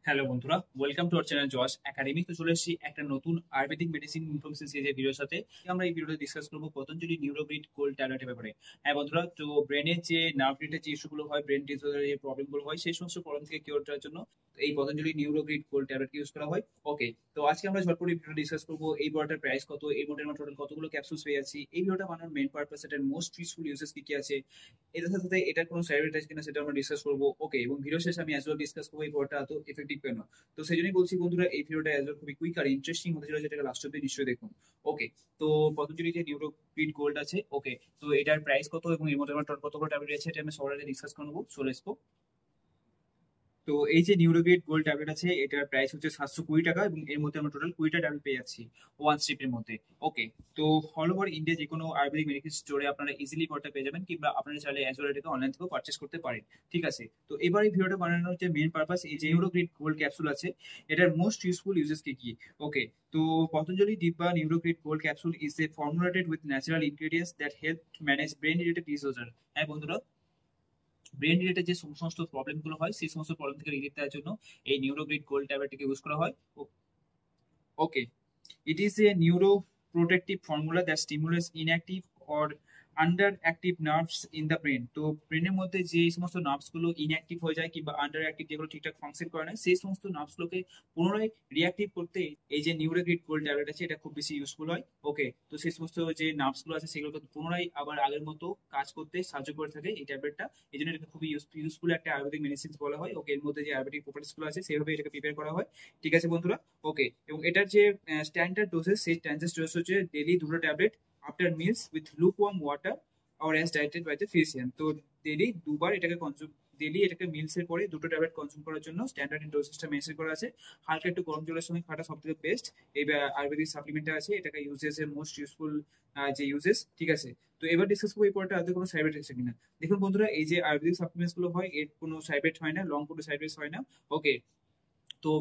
Hello বন্ধুরা, welcome to our channel Josh academy. তো চলে এসেছি একটা নতুন আয়ুর্বেদিক মেডিসিন ইনফরমেশন সিরিজের ভিডিওর সাথে। আমরা এই ভিডিওতে ডিসকাস করবো পতঞ্জলি নিউরোগ্রিড গোল্ড ট্যাবলেটের ব্যাপারে। হ্যাঁ বন্ধুরা, তো ব্রেনের যে নার্ভ রিলেটেড যে ইস্যুগুলো হয়, ব্রেন ডিসঅর্ডারের যে প্রবলেমগুলো হয়, সেই সমস্ত প্রবলেম থেকে কিওর করার জন্য এই পতঞ্জলি নিউরোগ্রিড গোল্ড ট্যাবলেট ইউজ করা হয়। ওকে, তো আজকে আমরা ঝটপট এই ভিডিও ডিসকাস করবো এই বড়টার প্রাইস কত, এই মোটের আমরা টোটাল কতগুলো ক্যাপসুলস পেয়ে যাচ্ছি, এই ভিডিওটা বানানোর মেন পারপাস, এটার মোস্ট ইউজফুল ইউজেস কি কি আছে, এটার সাথে সাথে এটার কোনো সাইড এফেক্ট আছে কিনা সেটা আমরা ডিসকাস করবো। ওকে, এবং ভিডিও শেষে আমি অ্যাজ ওয়েল ডিসকাস করবো এই বড়টা এত এফেক্টিভ কেন। তো সেই জন্যই বলছি বন্ধুরা, এই ভিডিওটা অ্যাজ খুবই কুইক আর ইন্টারেস্টিং হতে চলেছে, যেটাকে লাস্ট অব্দি নিশ্চয়ই দেখুন। ওকে, তো পতঞ্জলি যে নিউরোগ্রিড গোল্ড আছে, ওকে, তো এটার প্রাইস কত এবং এর মধ্যে আমার কতগুলো ট্যাবলেট আছে এটা আমি সবার আগে ডিসকাস করে নেবো। চলে আসবো। তো এই যে নিউরোগ্রিড গোল্ড ট্যাবলেট আছে, এটার প্রাইস হচ্ছে 720 টাকা এবং এর মধ্যে আমরা টোটাল 20টা ট্যাবলেট পেয়ে যাচ্ছি ওয়ান স্ট্রিপের মধ্যে। ওকে, তো অল ওভার ইন্ডিয়া যে কোনো আয়ুর্বেদিক মেডিকেল স্টোরে আপনারা ইজিলি পড়তে পেয়ে যাবেন, কিংবা আপনারা চাইলে অ্যাজ ওয়েল এটাকে অনলাইন থেকেও পারচেস করতে পারেন। ঠিক আছে, তো এবার এই ভিডিওটা বানানোর যে মেন পারপাস, এই যে নিউরোগ্রিড গোল্ড ক্যাপসুল আছে, এটার মোস্ট ইউজফুল ইউজেস কি কি। ওকে, তো Patanjali Divya Neurogrid gold capsule is a formulated with natural ingredients that help manage brain related disorder. হ্যাঁ বন্ধুরা, ব্রেন রিলেটেড যে সমস্ত প্রবলেম গুলো হয়, সেই সমস্ত প্রবলেম থেকে রিলিফ দেওয়ার জন্য এই নিউরোগ্রিড গোল্ড ট্যাবলেটকে ইউজ করা হয়। ওকে, it is a neuroprotective formula that stimulates inactive or underactive nerves in the brain. তো ব্রেনের মধ্যে যে সমস্ত নার্ভস গুলো ইনঅ্যাক্টিভ হয়ে যায় কিংবা আন্ডার অ্যাক্টিভ, যেগুলো ঠিকঠাক ফাংশন করে না, সেই সমস্ত নার্ভস গুলোকে পুনরায় রিঅ্যাক্টিভ করতে এই যে নিউরোগ্রিড গোল্ড ট্যাবলেট আছে, এটা খুব বেশি ইউজফুল হয়। ওকে, তো সেই সমস্ত যে নার্ভস গুলো আছে সেগুলোকে পুনরায় আবার আগের মতো কাজ করতে সাহায্য করে থাকে এই ট্যাবলেটটা। এই জন্য এটাকে খুবই ইউজফুল একটা আয়ুর্বেদিক মেডিসিন বলা হয়। ওকে, এর মধ্যে যে আয়ুর্বেদিক প্রপার্টিস গুলো আছে সেভাবে এটাকে প্রিপেয়ার করা হয়। ঠিক আছে বন্ধুরা। ওকে, এবং এটার যে স্ট্যান্ডার্ড ডোজেস, সেই স্ট্যান্ডার্ড ডোজ হচ্ছে ডেইলি দুটো tablet after meals with lukewarm water or as directed by the physician. তো ডেইলি দুবার এটাকে কনজিউম, ডেইলি এটাকে মিলস এর পরে দুটো ট্যাবলেট কনজিউম করার জন্য স্ট্যান্ডার্ড ডোজেসটা মেনশন করা আছে। হালকা একটু গরম জলের সঙ্গে খাটা সব থেকে বেস্ট এই আয়ুর্বেদিক সাপ্লিমেন্টটা আছে, এটাকে ইউজেস এর মোস্ট ইউজফুল যে ইউজেস। ঠিক আছে, তো এবার ডিসকাস করবো এই পরটা আদৌ কোনো সাইড এফেক্ট আছে কিনা। দেখুন বন্ধুরা, এই যে আয়ুর্বেদিক সাপ্লিমেন্টস গুলো হয়, এর কোনো সাইড এফেক্ট হয় না, লং কোনো সাইড এফেক্ট হয় না। ওকে, তো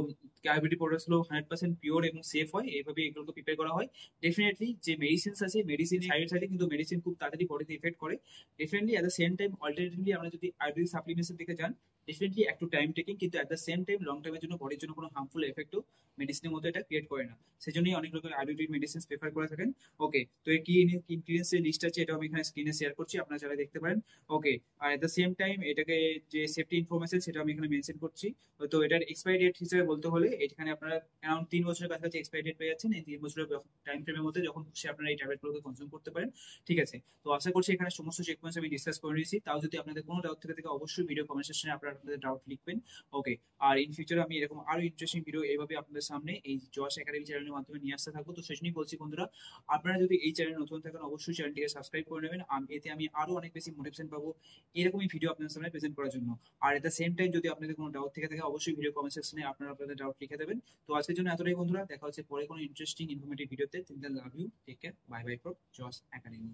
আয়ুর্বেদিক প্রোডাক্টস গুলো 100% পিওর এবং সেফ হয়, এইভাবে এগুলোকে প্রিপেয়ার করা হয়। ডেফিনেটলি যে মেডিসিনস আছে, মেডিসিন সাইড সাইডে কিন্তু মেডিসিন খুব তাড়াতাড়ি বডিতে ইফেক্ট করে। Definitely at the same time alternatively আমরা যদি আয়ুর্বেদিক সাপ্লিমেন্টস এর দিকে যান, ডেফিনেটলি একটু টাইম টেকিং, কিন্তু at the same time long টাইমের জন্য বডির জন্য কোনো হার্মফুল এফেক্টও মেডিসিনের মধ্যে এটা ক্রিয়েট করে না। সেজন্যই অনেক লোক আয়ুর্বেদিক মেডিসিন প্রেফার করে থাকেন। ওকে, তো এই কি ইনগ্রিডিয়েন্টস এর লিস্ট আছে, এটা আমি এখানে স্ক্রিনে শেয়ার করছি, আপনারা যারা দেখতে পারেন। ওকে, আর এট দ্য সেম টাইম এটাকে যে সেফটি ইনফরমেশন সেটা আমি এখানে মেনশন করছি। তো এটার এক্সপায়ারি ডেট হিসেবে বলতে হলে এখানে আপনারা অ্যারাউন্ড 3 বছরের কাছাকাছি এক্সপায়ারি ডেট পেয়ে যাচ্ছেন। এই 3 বছরের টাইম ফ্রেমের মধ্যে যখন খুশি আপনারা এই ট্যাবলেটগুলোকে কনজিউম করতে পারেন। ঠিক আছে, তো আশা করছি এখানে সমস্ত চেক পয়েন্টস আমি ডিসকাস করে নিয়েছি। তাও যদি আপনাদের কোনো ডাউট থেকে অবশ্যই ভিডিও কমেন্ট সেকশনে আপনারা আপনাদের ডাউট লিখবেন। ওকে, আর ইন ফিউচারে আমি এরকম আরো ইন্টারেস্টিং ভিডিও এইভাবে আপনাদের সামনে এই জশ একাডেমি চ্যানেলের মাধ্যমে নিয়ে আসতে থাকবো। তো সেজন্যই বলছি বন্ধুরা, আপনারা যদি এই চ্যানেলে নতুন থাকেন অবশ্যই চ্যানেলটিকে সাবস্ক্রাইব করে নেবেন। এতে আমি আরো অনেক বেশি মোটিভেশন পাবো এরকমই ভিডিও আপনাদের সামনে প্রেজেন্ট করার জন্য। আর এট দ্য সেম টাইম যদি আপনাদের কোনো ডাউট থেকে থাকে অবশ্যই ভিডিও কমেন্ট সেকশনে আপনারা আপনাদের ডাউট লিখে দেবেন। তো আজকের জন্য এতটাই বন্ধুরা, দেখা হচ্ছে পরে কোনো ইন্টারেস্টিং ইনফরমেটিভ ভিডিওতে। Love you, take care, bye bye from Josh academy.